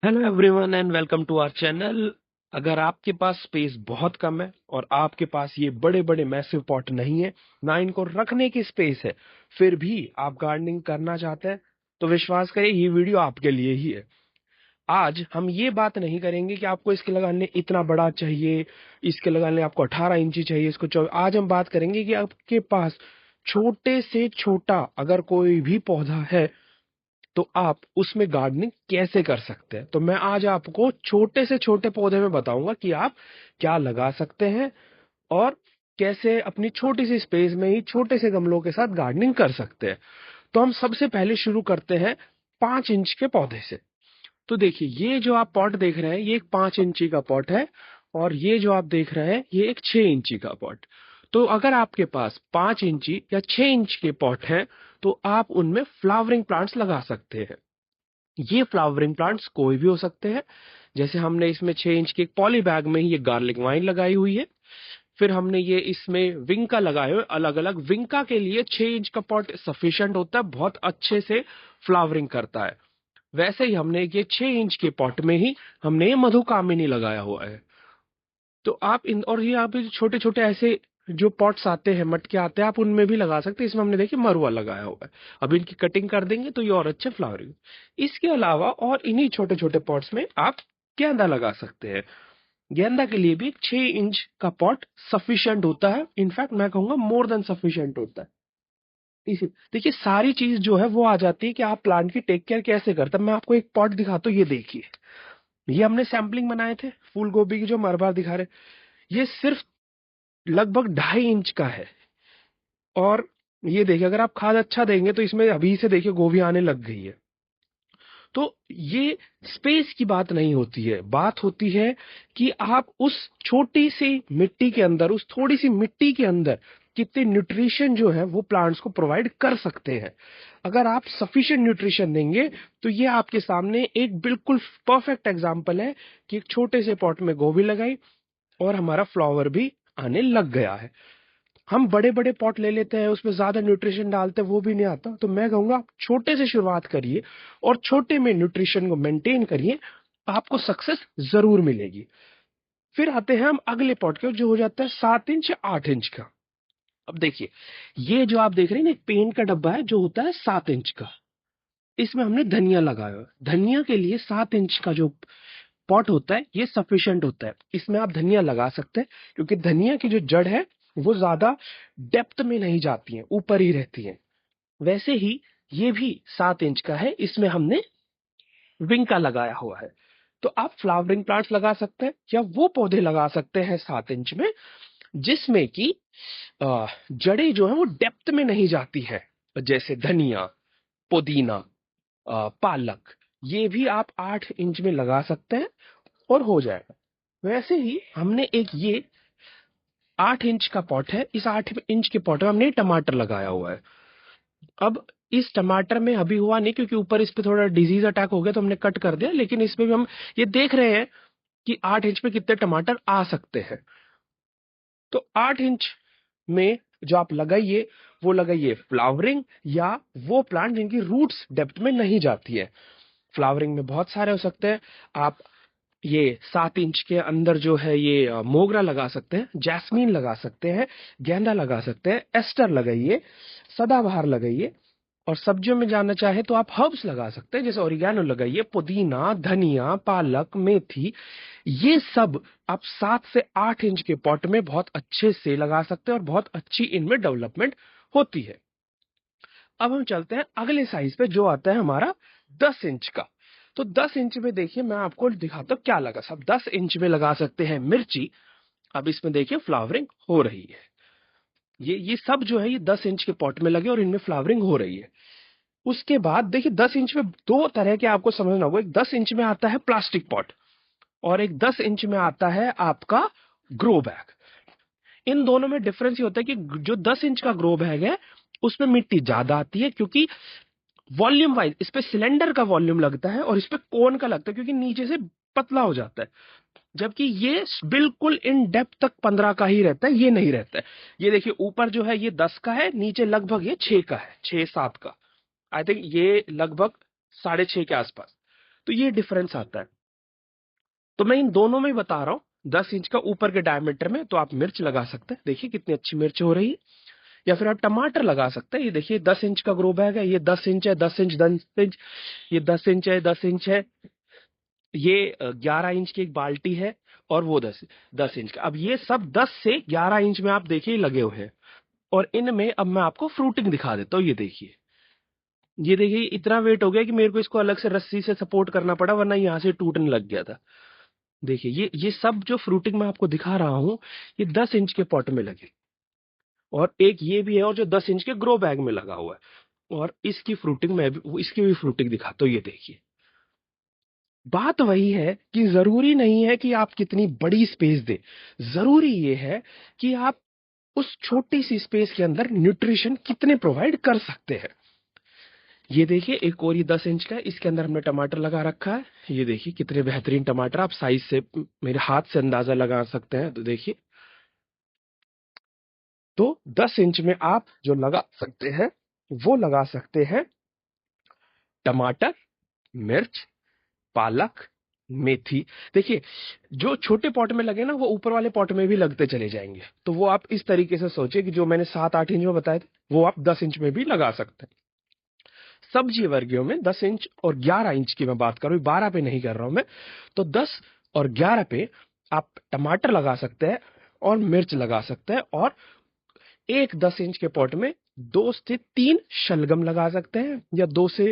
Hello everyone and welcome to our channel. अगर आपके पास space बहुत कम है और आपके पास ये बड़े बड़े मैसिव पॉट नहीं है, ना इनको रखने की स्पेस है, फिर भी आप गार्डनिंग करना चाहते हैं, तो विश्वास करिए ये वीडियो आपके लिए ही है। आज हम ये बात नहीं करेंगे कि आपको इसके लगाने इतना बड़ा चाहिए, इसके लगाने आपको 18 इंची चाहिए, इसको 24। आज हम बात करेंगे कि आपके पास छोटे से छोटा अगर कोई भी पौधा है तो आप उसमें गार्डनिंग कैसे कर सकते हैं। तो मैं आज आपको छोटे से छोटे पौधे में बताऊंगा कि आप क्या लगा सकते हैं और कैसे अपनी छोटी सी स्पेस में ही छोटे से गमलों के साथ गार्डनिंग कर सकते हैं। तो हम सबसे पहले शुरू करते हैं 5 इंच के पौधे से। तो देखिए, ये जो आप पॉट देख रहे हैं ये एक 5 इंची का पॉट है, और ये जो आप देख रहे हैं ये एक 6 इंची का पॉट। तो अगर आपके पास 5 इंची या 6 इंच के पॉट हैं तो आप उनमें फ्लावरिंग प्लांट्स लगा सकते हैं। ये फ्लावरिंग प्लांट्स कोई भी हो सकते हैं। जैसे हमने इसमें 6 इंच के एक पॉली बैग में ही ये गार्लिक वाइन लगाई हुई है। फिर हमने ये इसमें विंका लगाए हुए अलग अलग। विंका के लिए 6 इंच का पॉट सफिशिएंट होता है, बहुत अच्छे से फ्लावरिंग करता है। वैसे ही हमने ये 6 इंच के पॉट में ही हमने ये मधुकामिनी लगाया हुआ है। तो आप इन और ये यहाँ पे छोटे छोटे ऐसे जो पॉट्स आते हैं, मटके आते हैं, आप उनमें भी लगा सकते हैं। इसमें हमने देखिए मरुआ लगाया हुआ है। अब इनकी कटिंग कर देंगे तो ये और अच्छे फ्लावरिंग। इसके अलावा और इन्हीं छोटे छोटे पॉट्स में आप गेंदा लगा सकते हैं। गेंदा के लिए भी 6 इंच का पॉट सफिशिएंट होता है, इनफैक्ट मैं कहूंगा मोर देन सफिशिएंट होता है। इसी देखिए, सारी चीज जो है वो आ जाती है कि आप प्लांट की टेक केयर कैसे करते हैं। मैं आपको एक पॉट दिखाता हूँ, ये देखिए। ये हमने सैम्पलिंग बनाए थे फूल गोभी की, जो हम हर बार दिखा रहे। ये सिर्फ लगभग 2.5 इंच का है। और ये देखिए, अगर आप खाद अच्छा देंगे तो इसमें अभी से देखिए गोभी आने लग गई है। तो ये स्पेस की बात नहीं होती है, बात होती है कि आप उस छोटी सी मिट्टी के अंदर, उस थोड़ी सी मिट्टी के अंदर कितने न्यूट्रिशन जो है वो प्लांट्स को प्रोवाइड कर सकते हैं। अगर आप सफिशिएंट न्यूट्रिशन देंगे तो ये आपके सामने एक बिल्कुल परफेक्ट एग्जांपल है कि एक छोटे से पॉट में गोभी लगाई और हमारा फ्लावर भी आने लग गया है। हम बड़े बड़े पॉट ले लेते हैं, उसमें ज्यादा न्यूट्रिशन डालते हैं, वो भी नहीं आता। तो मैं कहूंगा आप छोटे से शुरुआत करिए और छोटे में न्यूट्रिशन को मेंटेन करिए, आपको सक्सेस जरूर मिलेगी। फिर आते हैं हम अगले पॉट के, जो हो जाता है 7 इंच या 8 इंच का। अब देखिए, ये जो आप देख रहे हैं ना, एक पेंट का डब्बा है जो होता है 7 इंच का। इसमें हमने धनिया लगाया है। धनिया के लिए 7 इंच का जो पॉट होता है ये सफिशिएंट होता है। इसमें आप धनिया लगा सकते हैं, क्योंकि धनिया की जो जड़ है वो ज्यादा डेप्थ में नहीं जाती है, ऊपर ही रहती है। वैसे ही ये भी 7 इंच का है, इसमें हमने विंका लगाया हुआ है। तो आप फ्लावरिंग प्लांट्स लगा सकते हैं या वो पौधे लगा सकते हैं 7 इंच में जिसमें कि जड़ें जो है वो डेप्थ में नहीं जाती है। जैसे धनिया, पुदीना, पालक, ये भी आप 8 इंच में लगा सकते हैं और हो जाएगा। वैसे ही हमने एक ये 8 इंच का पॉट है, इस 8 इंच के पॉट में हमने टमाटर लगाया हुआ है। अब इस टमाटर में अभी हुआ नहीं, क्योंकि ऊपर इस पे थोड़ा डिजीज अटैक हो गया तो हमने कट कर दिया, लेकिन इसमें भी हम ये देख रहे हैं कि 8 इंच में कितने टमाटर आ सकते हैं। तो 8 इंच में जो आप लगाइए, वो लगाइए फ्लावरिंग या वो प्लांट जिनकी रूट्स डेप्थ में नहीं जाती है। फ्लावरिंग में बहुत सारे हो सकते हैं। आप ये 7 इंच के अंदर जो है ये मोगरा लगा सकते हैं, जैस्मीन लगा सकते हैं, गेंदा लगा सकते हैं, एस्टर लगाइए, सदाबहार लगाइए। और सब्जियों में जाना चाहे तो आप हर्ब्स लगा सकते हैं, जैसे ओरिगैनो लगाइए, पुदीना, धनिया, पालक, मेथी। ये सब आप 7 से 8 इंच के पॉट में बहुत अच्छे से लगा सकते हैं और बहुत अच्छी इनमें डेवलपमेंट होती है। अब हम चलते हैं अगले साइज पे, जो आता है हमारा 10 इंच का। तो 10 इंच में देखिए, मैं आपको दिखाता हूँ क्या लगा। सब 10 इंच में लगा सकते हैं मिर्ची। अब इसमें देखिए फ्लावरिंग हो रही है। ये सब जो है ये 10 इंच के पॉट में लगे और इनमें फ्लावरिंग हो रही है। उसके बाद देखिए, 10 इंच में दो तरह के आपको समझना होगा। एक 10 इंच में आता है प्लास्टिक पॉट, और एक 10 इंच में आता है आपका ग्रो बैग। इन दोनों में डिफरेंस ये होता है कि जो 10 इंच का ग्रो बैग है उसमें मिट्टी ज्यादा आती है, क्योंकि वॉल्यूम वाइज इस पे सिलेंडर का वॉल्यूम लगता है और इस पे कोन का लगता है, क्योंकि नीचे से पतला हो जाता है। जबकि ये बिल्कुल इन डेप्थ तक 15 का ही रहता है, ये नहीं रहता है। ये देखिए, ऊपर जो है ये 10 का है, नीचे लगभग ये 6 का है, 6-7 का। आई थिंक ये लगभग 6.5 के आसपास। तो ये डिफरेंस आता है। तो मैं इन दोनों में बता रहा हूँ, 10 इंच का ऊपर के डायमीटर में तो आप मिर्च लगा सकते हैं, देखिए कितनी अच्छी मिर्च हो रही है। या फिर आप टमाटर लगा सकते हैं, ये देखिए 10 इंच का ग्रो बैग है, ये 10 इंच है, 10 इंच, 10 इंच, ये 10 इंच है, 10 इंच है, ये 11 इंच की एक बाल्टी है, और वो 10 इंच का। अब ये सब 10 से 11 इंच में आप देखिए लगे हुए हैं। और इनमें अब मैं आपको फ्रूटिंग दिखा देता हूँ। ये देखिए इतना वेट हो गया कि मेरे को इसको अलग से रस्सी से सपोर्ट करना पड़ा, वरना यहाँ से टूटने लग गया था। देखिए ये सब जो फ्रूटिंग मैं आपको दिखा रहा हूँ, ये 10 इंच के पॉट में लगे, और एक ये भी है, और जो 10 इंच के ग्रो बैग में लगा हुआ है। और इसकी फ्रूटिंग में भी, इसकी भी फ्रूटिंग दिखाता हूँ। ये देखिए, बात वही है कि जरूरी नहीं है कि आप कितनी बड़ी स्पेस दे, जरूरी ये है कि आप उस छोटी सी स्पेस के अंदर न्यूट्रिशन कितने प्रोवाइड कर सकते हैं। ये देखिए एक और, ये 10 इंच का है, इसके अंदर हमने टमाटर लगा रखा है। ये देखिए कितने बेहतरीन टमाटर, आप साइज से मेरे हाथ से अंदाजा लगा सकते हैं। तो देखिए, तो 10 इंच में आप जो लगा सकते हैं, वो लगा सकते हैं टमाटर, मिर्च, पालक, मेथी। देखिए जो छोटे पॉट में लगे ना, वो ऊपर वाले पॉट में भी लगते चले जाएंगे। तो वो आप इस तरीके से सोचिए कि जो मैंने 7-8 इंच में बताए थे, वो आप 10 इंच में भी लगा सकते हैं। सब्जी वर्गियों में 10 इंच और 11 इंच की मैं बात करूं, 12 पे नहीं कर रहा हूं मैं। तो 10 और 11 पे आप टमाटर लगा सकते हैं, और मिर्च लगा सकते हैं, और एक 10 इंच के पॉट में 2 से 3 शलगम लगा सकते हैं, या 2 से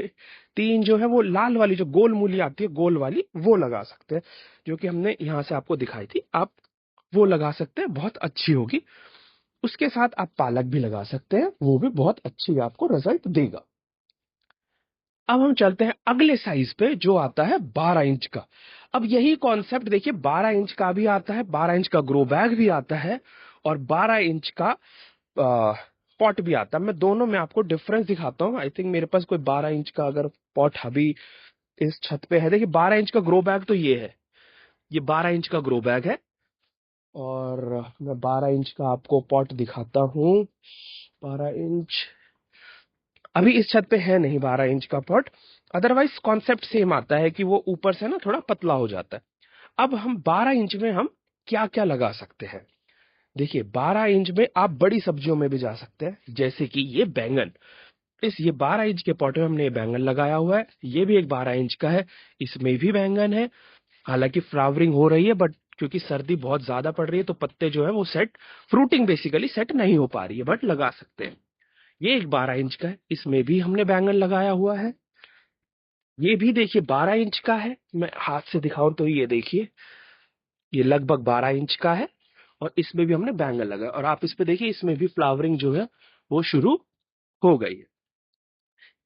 3 जो है वो लाल वाली जो गोल मूली आती है, गोल वाली, वो लगा सकते हैं, जो कि हमने यहां से आपको दिखाई थी। आप वो लगा सकते हैं, बहुत अच्छी होगी। उसके साथ आप पालक भी लगा सकते हैं, वो भी बहुत अच्छी आपको रिजल्ट देगा। अब हम चलते हैं अगले साइज पे, जो आता है 12 इंच का। अब यही कॉन्सेप्ट देखिए, 12 इंच का भी आता है, 12 इंच का ग्रो बैग भी आता है, और 12 इंच का पॉट भी आता है। मैं दोनों में आपको डिफरेंस दिखाता हूँ। आई थिंक मेरे पास कोई 12 इंच का अगर पॉट अभी इस छत पे है। देखिए 12 इंच का ग्रो बैग तो ये है, ये 12 इंच का ग्रो बैग है। और मैं 12 इंच का आपको पॉट दिखाता हूँ। 12 इंच अभी इस छत पे है नहीं, 12 इंच का पॉट। अदरवाइज कॉन्सेप्ट सेम आता है कि वो ऊपर से ना थोड़ा पतला हो जाता है। अब हम 12 इंच में हम क्या क्या लगा सकते हैं। देखिए 12 इंच में आप बड़ी सब्जियों में भी जा सकते हैं, जैसे कि ये बैंगन। ये 12 इंच के पॉट में हमने ये बैंगन लगाया हुआ है। ये भी एक 12 इंच का है, इसमें भी बैंगन है। हालांकि फ्लावरिंग हो रही है, बट क्योंकि सर्दी बहुत ज्यादा पड़ रही है, तो पत्ते जो है वो सेट, फ्रूटिंग बेसिकली सेट नहीं हो पा रही है, बट लगा सकते हैं। ये एक 12 इंच का है, इसमें भी हमने बैंगन लगाया हुआ है। ये भी देखिए 12 इंच का है, मैं हाथ से दिखाऊं तो ये देखिए, ये लगभग 12 इंच का है, और इसमें भी हमने बैंगन लगाया। और आप इस पे देखिए, इसमें भी फ्लावरिंग जो है वो शुरू हो गई है।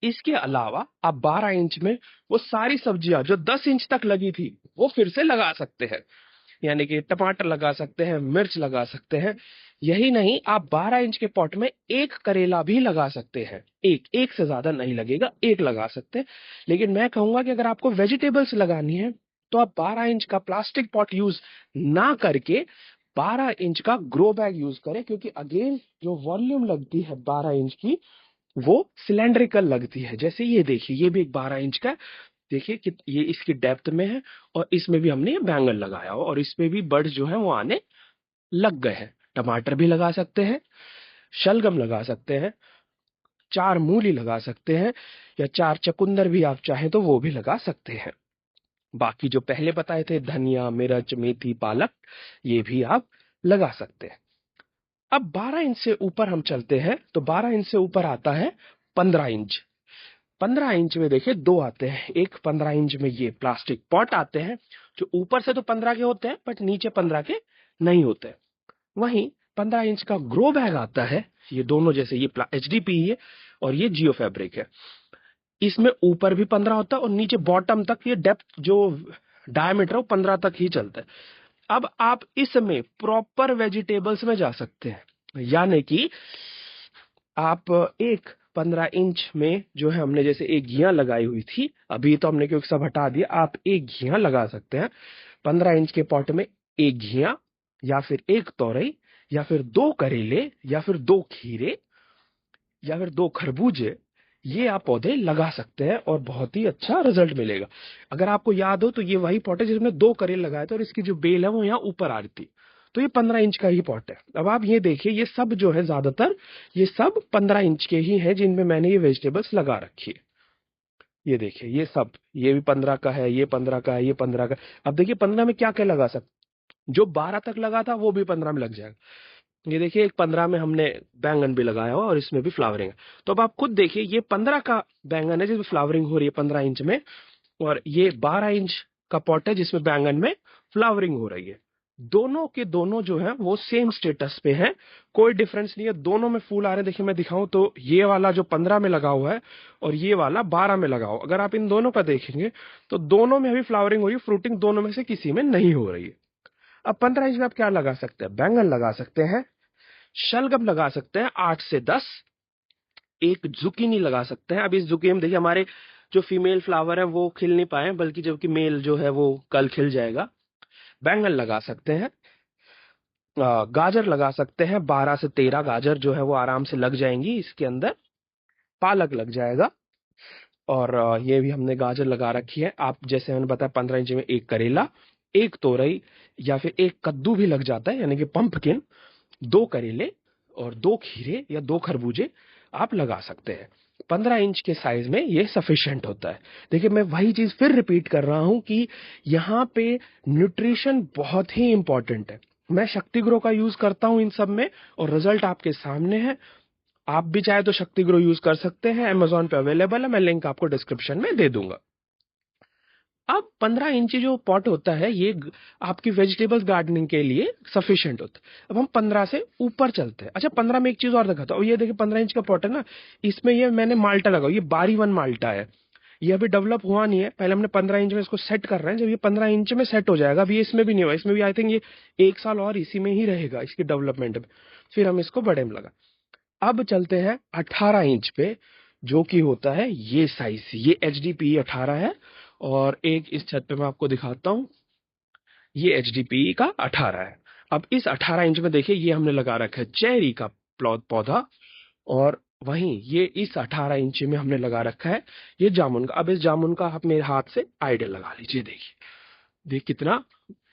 इसके अलावा आप 12 इंच में वो सारी सब्जियां जो 10 इंच तक लगी थी, वो फिर से लगा सकते हैं। यानी कि टमाटर लगा सकते हैं, मिर्च लगा सकते हैं। यही नहीं, आप 12 इंच के पॉट में एक करेला भी लगा सकते हैं। एक से ज्यादा नहीं लगेगा, एक लगा सकते हैं। लेकिन मैं कहूंगा कि अगर आपको वेजिटेबल्स लगानी है, तो आप 12 इंच का प्लास्टिक पॉट यूज ना करके 12 इंच का ग्रो बैग यूज करें, क्योंकि अगेन जो वॉल्यूम लगती है 12 इंच की, वो सिलेंड्रिकल लगती है। जैसे ये देखिए, ये भी एक 12 इंच का है। देखिए कि ये इसकी डेप्थ में है, और इसमें भी हमने ये बैंगन लगाया हो, और इसमें भी बर्ड्स जो है वो आने लग गए हैं। टमाटर भी लगा सकते हैं, शलगम लगा सकते हैं, 4 मूली लगा सकते हैं, या 4 चकुंदर भी आप चाहें तो वो भी लगा सकते हैं। बाकी जो पहले बताए थे, धनिया, मिर्च, मेथी, पालक, ये भी आप लगा सकते हैं। अब 12 इंच से ऊपर हम चलते हैं, तो 12 इंच से ऊपर आता है 15 इंच। 15 इंच में देखिए दो आते हैं। एक 15 इंच में ये प्लास्टिक पॉट आते हैं, जो ऊपर से तो 15 के होते हैं, बट नीचे 15 के नहीं होते। वहीं 15 इंच का ग्रो बैग आता है। ये दोनों, जैसे ये एचडीपी है और ये जियो फैब्रिक है, इसमें ऊपर भी 15 होता है, और नीचे बॉटम तक ये डेप्थ जो डायमीटर है वो 15 तक ही चलता है। अब आप इसमें प्रॉपर वेजिटेबल्स में जा सकते हैं, यानी कि आप एक 15 इंच में जो है, हमने जैसे एक घिया लगाई हुई थी, अभी तो हमने क्योंकि सब हटा दिया, आप एक घिया लगा सकते हैं 15 इंच के पॉट में। एक घिया, या फिर एक तोरई, या फिर 2 करेले, या फिर 2 खीरे, या फिर 2 खरबूजे, ये आप पौधे लगा सकते हैं और बहुत ही अच्छा रिजल्ट मिलेगा। अगर आपको याद हो तो ये वही पॉट है जिसमें 2 करेल लगाए थे और इसकी जो बेल है वो यहाँ ऊपर आ रही थी। तो ये 15 इंच का ही पॉट है। अब आप ये देखिए, ये सब जो है ज्यादातर ये सब 15 इंच के ही हैं जिनमें मैंने ये वेजिटेबल्स लगा रखी है। ये देखिए, ये सब, ये भी 15 का है, ये 15 का है, ये 15 का। अब देखिए 15 में क्या क्या लगा सकते, जो 12 तक लगा था वो भी 15 में लग जाएगा। ये देखिए, एक 15 में हमने बैंगन भी लगाया हुआ और इसमें भी फ्लावरिंग है। तो अब आप खुद देखिए, ये 15 का बैंगन है जिसमें फ्लावरिंग हो रही है 15 इंच में, और ये 12 इंच का पॉट है जिसमें बैंगन में फ्लावरिंग हो रही है। दोनों के दोनों जो है वो सेम स्टेटस पे है, कोई डिफरेंस नहीं है, दोनों में फूल आ रहे हैं। देखिए मैं दिखाऊं तो ये वाला जो 15 में लगा हुआ है और ये वाला 12 में लगा हुआ, अगर आप इन दोनों का देखेंगे तो दोनों में अभी फ्लावरिंग हो रही है, फ्रूटिंग दोनों में से किसी में नहीं हो रही है। अब 15 इंच में आप क्या लगा सकते हैं, बैंगन लगा सकते हैं, शलगम लगा सकते हैं 8 से 10, एक जुकीनी लगा सकते हैं। अब इस जुकीनी में देखिए हमारे जो फीमेल फ्लावर है वो खिल नहीं पाए, बल्कि जबकि मेल जो है वो कल खिल जाएगा। बैंगन लगा सकते हैं, गाजर लगा सकते हैं, 12 से 13 गाजर जो है वो आराम से लग जाएंगी इसके अंदर। पालक लग जाएगा, और ये भी हमने गाजर लगा रखी है। आप जैसे मैंने बताया 15 इंच में एक करेला, एक तोरई या फिर एक कद्दू भी लग जाता है, यानी कि पंपकिन, 2 करेले और 2 खीरे या 2 खरबूजे आप लगा सकते हैं। 15 इंच के साइज में ये सफिशिएंट होता है। देखिए मैं वही चीज फिर रिपीट कर रहा हूं कि यहाँ पे न्यूट्रिशन बहुत ही इंपॉर्टेंट है। मैं शक्ति ग्रो का यूज करता हूं इन सब में और रिजल्ट आपके सामने है। आप भी चाहे तो शक्ति ग्रो यूज कर सकते हैं, अमेजोन पे अवेलेबल है, मैं लिंक आपको डिस्क्रिप्शन में दे दूंगा। अब 15 इंची जो पॉट होता है ये आपकी वेजिटेबल्स गार्डनिंग के लिए सफिशिएंट होता है। अब हम 15 से ऊपर चलते हैं। अच्छा, 15 में एक चीज और दिखाता हूँ। ये देखिए 15 इंच का पॉट है ना, इसमें ये मैंने माल्टा लगा, ये बारी वन माल्टा है। ये अभी डेवलप हुआ नहीं है, पहले हमने 15 इंच में इसको सेट कर रहे हैं। जब ये 15 इंच में सेट हो जाएगा, अभी इसमें भी नहीं हुआ, इसमें भी आई थिंक ये 1 साल और इसी में ही रहेगा इसकी डेवलपमेंट में, फिर हम इसको बड़े में लगा। अब चलते हैं 18 इंच पे, जो कि होता है ये साइज, ये HDPE 18 है। और एक इस छत पे मैं आपको दिखाता हूँ, ये HDPE का 18 है। अब इस 18 इंच में देखिए, ये हमने लगा रखा है चेरी का पौधा, और वहीं ये इस 18 इंच में हमने लगा रखा है ये जामुन का। अब इस जामुन का आप मेरे हाथ से आइडिया लगा लीजिए। देखिए, देख कितना,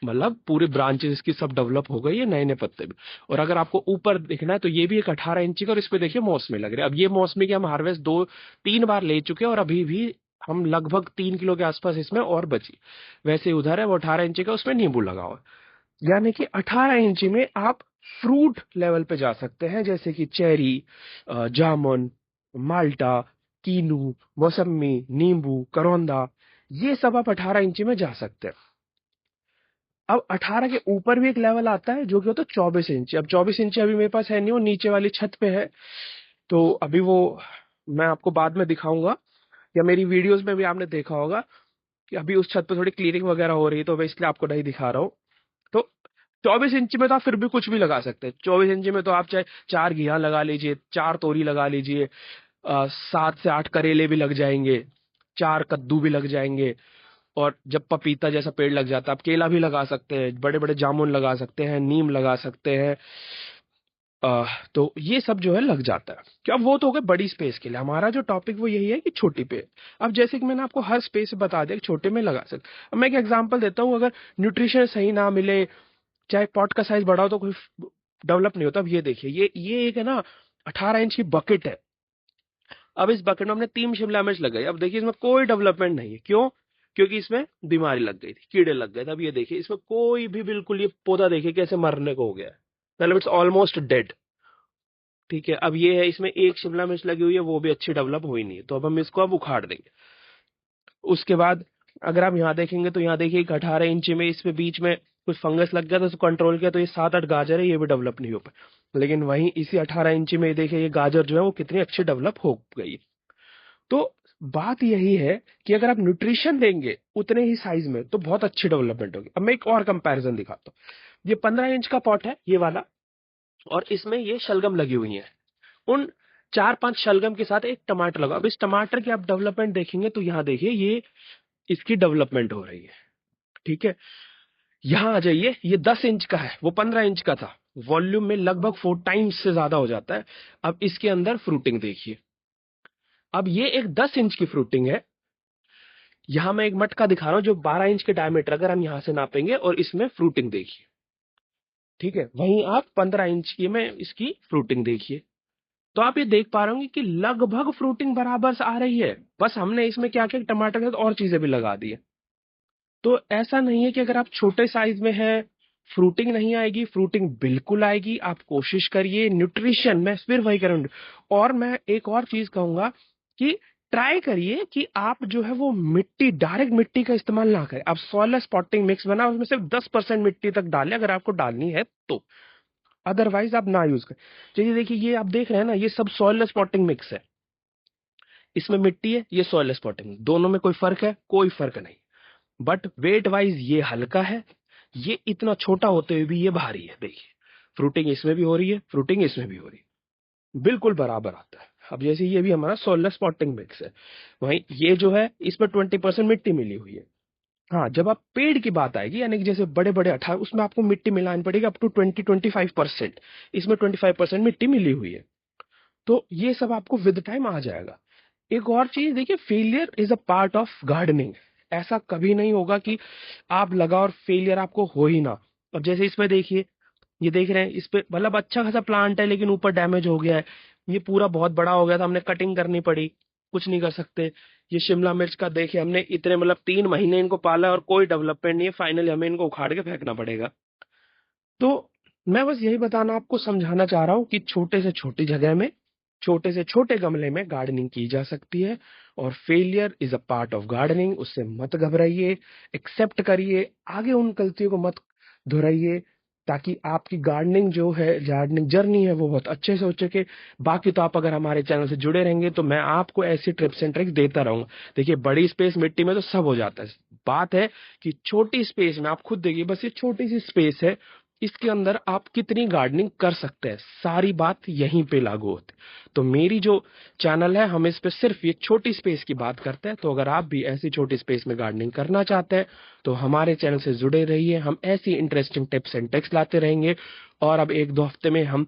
मतलब पूरे ब्रांचेस इसकी सब डेवलप हो गई है, नए नए पत्ते भी। और अगर आपको ऊपर देखना है तो ये भी एक 18 इंची का, और इस पे देखिए मौसमी लग रहे हैं। अब ये मौसमी की हम हार्वेस्ट 2-3 बार ले चुके हैं और अभी भी हम लगभग 3 किलो के आसपास इसमें और बची। वैसे उधर है वो 18 इंची का, उसमें नींबू लगा हुआ है। यानी कि 18 इंची में आप फ्रूट लेवल पे जा सकते हैं, जैसे कि चेरी, जामुन, माल्टा, कीनू, मौसमी, नींबू, करौंदा, ये सब आप 18 इंची में जा सकते हैं। अब 18 के ऊपर भी एक लेवल आता है जो कि होता है 24 इंच। अब 24 इंच अभी मेरे पास है नहीं, वो नीचे वाली छत पे है, तो अभी वो मैं आपको बाद में दिखाऊंगा, या मेरी वीडियोस में भी आपने देखा होगा कि अभी उस छत पे थोड़ी क्लीनिंग वगैरह हो रही है, तो मैं इसलिए आपको नहीं दिखा रहा हूँ। तो 24 इंच में तो आप फिर भी कुछ भी लगा सकते हैं। 24 इंच में तो आप चाहे 4 घिया लगा लीजिए, 4 तोरी लगा लीजिए, 7 से 8 करेले भी लग जाएंगे, 4 कद्दू भी लग जाएंगे, और जब पपीता जैसा पेड़ लग जाता है, आप केला भी लगा सकते हैं, बड़े बड़े जामुन लगा सकते हैं, नीम लगा सकते हैं। तो ये सब जो है लग जाता है। क्या वो तो हो गए बड़ी स्पेस के लिए, हमारा जो टॉपिक वो यही है कि छोटी पे। अब जैसे कि मैंने आपको हर स्पेस बता दिया कि छोटे में लगा सकते। अब मैं एक एग्जांपल देता हूँ, अगर न्यूट्रिशन सही ना मिले, चाहे पॉट का साइज बड़ा हो, तो कोई डेवलप नहीं होता। अब ये देखिए, ये एक है ना 18 इंच की बकेट है। अब इस बकेट में हमने 3 शिमला मिर्च लगाई। अब देखिए इसमें कोई डेवलपमेंट नहीं है, क्यों? क्योंकि इसमें बीमारी लग गई थी, कीड़े लग गए थे। अब ये देखिए इसमें कोई भी, बिल्कुल ये पौधा देखिए कैसे मरने को हो गया है, मतलब इट्स ऑलमोस्ट डेड। ठीक है, अब ये है, इसमें एक शिमला मिर्च लगी हुई है, वो भी अच्छी डेवलप हुई नहीं है, तो अब हम इसको अब उखाड़ देंगे। उसके बाद अगर आप यहाँ देखेंगे तो यहाँ देखिए 18 इंच में इसमें बीच में कुछ फंगस लग गया, तो उसको कंट्रोल किया, तो ये 7-8 गाजर है, ये भी डेवलप नहीं हो पाए। लेकिन वहीं इसी 18 इंच में देखिए ये गाजर जो है वो कितनी अच्छी डेवलप हो गई। तो बात यही है कि अगर आप न्यूट्रिशन देंगे उतने ही साइज में, तो बहुत अच्छी डेवलपमेंट होगी। अब मैं एक और कंपैरिजन दिखाता हूँ। ये 15 इंच का पॉट है ये वाला, और इसमें ये शलगम लगी हुई है। उन 4-5 शलगम के साथ एक टमाटर लगा। अब इस टमाटर की आप डेवलपमेंट देखेंगे तो यहाँ देखिए ये इसकी डेवलपमेंट हो रही है। ठीक है, यहाँ आ जाइए, ये 10 इंच का है, वो 15 इंच का था। वॉल्यूम में लगभग 4 टाइम्स से ज्यादा हो जाता है। अब इसके अंदर फ्रूटिंग देखिए, अब ये एक 10 इंच की फ्रूटिंग है। यहां मैं एक मटका दिखा रहा हूं जो 12 इंच के डायमीटर, अगर हम यहां से नापेंगे, और इसमें फ्रूटिंग देखिए, ठीक है। वहीं आप 15 इंच की में इसकी फ्रूटिंग देखिए, तो आप ये देख पा रहे होंगे कि लगभग फ्रूटिंग बराबर से आ रही है। बस हमने इसमें क्या किया, टमाटर के साथ और चीजें भी लगा दी है। तो ऐसा नहीं है कि अगर आप छोटे साइज में है फ्रूटिंग नहीं आएगी, फ्रूटिंग बिल्कुल आएगी। आप कोशिश करिए, न्यूट्रिशन मैं फिर वही करूंगा। और मैं एक और चीज कहूंगा कि ट्राई करिए कि आप जो है वो मिट्टी, डायरेक्ट मिट्टी का इस्तेमाल ना करें। आप सॉइल स्पॉटिंग मिक्स बना, उसमें सिर्फ 10% मिट्टी तक डालें अगर आपको डालनी है तो, अदरवाइज आप ना यूज करें। चलिए देखिए, ये आप देख रहे हैं ना, ये सब सॉइल स्पॉटिंग मिक्स है। इसमें मिट्टी है, ये सॉइल स्पॉटिंग, दोनों में कोई फर्क है? कोई फर्क नहीं। बट वेट वाइज ये हल्का है, ये इतना छोटा होते हुए भी ये भारी है। देखिए, फ्रूटिंग इसमें भी हो रही है, फ्रूटिंग इसमें भी हो रही है, बिल्कुल बराबर आता है। अब जैसे ये भी हमारा सोलर स्पॉटिंग मिक्स है, वहीं ये जो है इसमें 20% मिट्टी मिली हुई है। हाँ, जब आप पेड़ की बात आएगी, यानी कि जैसे बड़े बड़े 18, उसमें आपको मिट्टी मिलानी पड़ेगी अप टू 20-25%। इसमें 25% मिट्टी मिली हुई है, तो ये सब आपको विद टाइम आ जाएगा। एक और चीज देखिए, failure is a part of gardening. ऐसा कभी नहीं होगा कि आप लगाओ और फेलियर आपको हो ही ना। अब जैसे इसमें देखिए, ये देख रहे हैं, इस पे मतलब अच्छा खासा प्लांट है, लेकिन ऊपर डैमेज हो गया है। ये पूरा बहुत बड़ा हो गया था, हमने कटिंग करनी पड़ी, कुछ नहीं कर सकते। ये शिमला मिर्च का देखिए, हमने इतने मतलब 3 महीने इनको पाला और कोई डेवलपमेंट नहीं है, फाइनली हमें इनको उखाड़ के फेंकना पड़ेगा। तो मैं बस यही बताना, आपको समझाना चाह रहा हूँ कि छोटे से छोटी जगह में, छोटे से छोटे गमले में गार्डनिंग की जा सकती है। और failure is a part of gardening, उससे मत घबराइए, एक्सेप्ट करिए, आगे उन गलतियों को मत दोहराइए, ताकि आपकी गार्डनिंग जो है, गार्डनिंग जर्नी है, वो बहुत अच्छे से हो सके। बाकी तो आप अगर हमारे चैनल से जुड़े रहेंगे तो मैं आपको ऐसी टिप्स एंड ट्रिक्स देता रहूंगा। देखिए, बड़ी स्पेस मिट्टी में तो सब हो जाता है, बात है कि छोटी स्पेस में, आप खुद देखिए, बस ये छोटी सी स्पेस है, इसके अंदर आप कितनी गार्डनिंग कर सकते हैं, सारी बात यहीं पे लागू होती है। तो मेरी जो चैनल है, हम इस पे सिर्फ ये छोटी स्पेस की बात करते हैं। तो अगर आप भी ऐसी छोटी स्पेस में गार्डनिंग करना चाहते हैं तो हमारे चैनल से जुड़े रहिए, हम ऐसी इंटरेस्टिंग टिप्स एंड ट्रिक्स लाते रहेंगे। और अब 1-2 हफ्ते में हम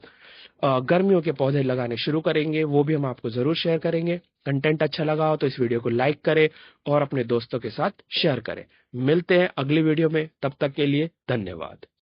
गर्मियों के पौधे लगाने शुरू करेंगे, वो भी हम आपको जरूर शेयर करेंगे। कंटेंट अच्छा लगा हो तो इस वीडियो को लाइक करें और अपने दोस्तों के साथ शेयर करें। मिलते हैं अगली वीडियो में, तब तक के लिए धन्यवाद।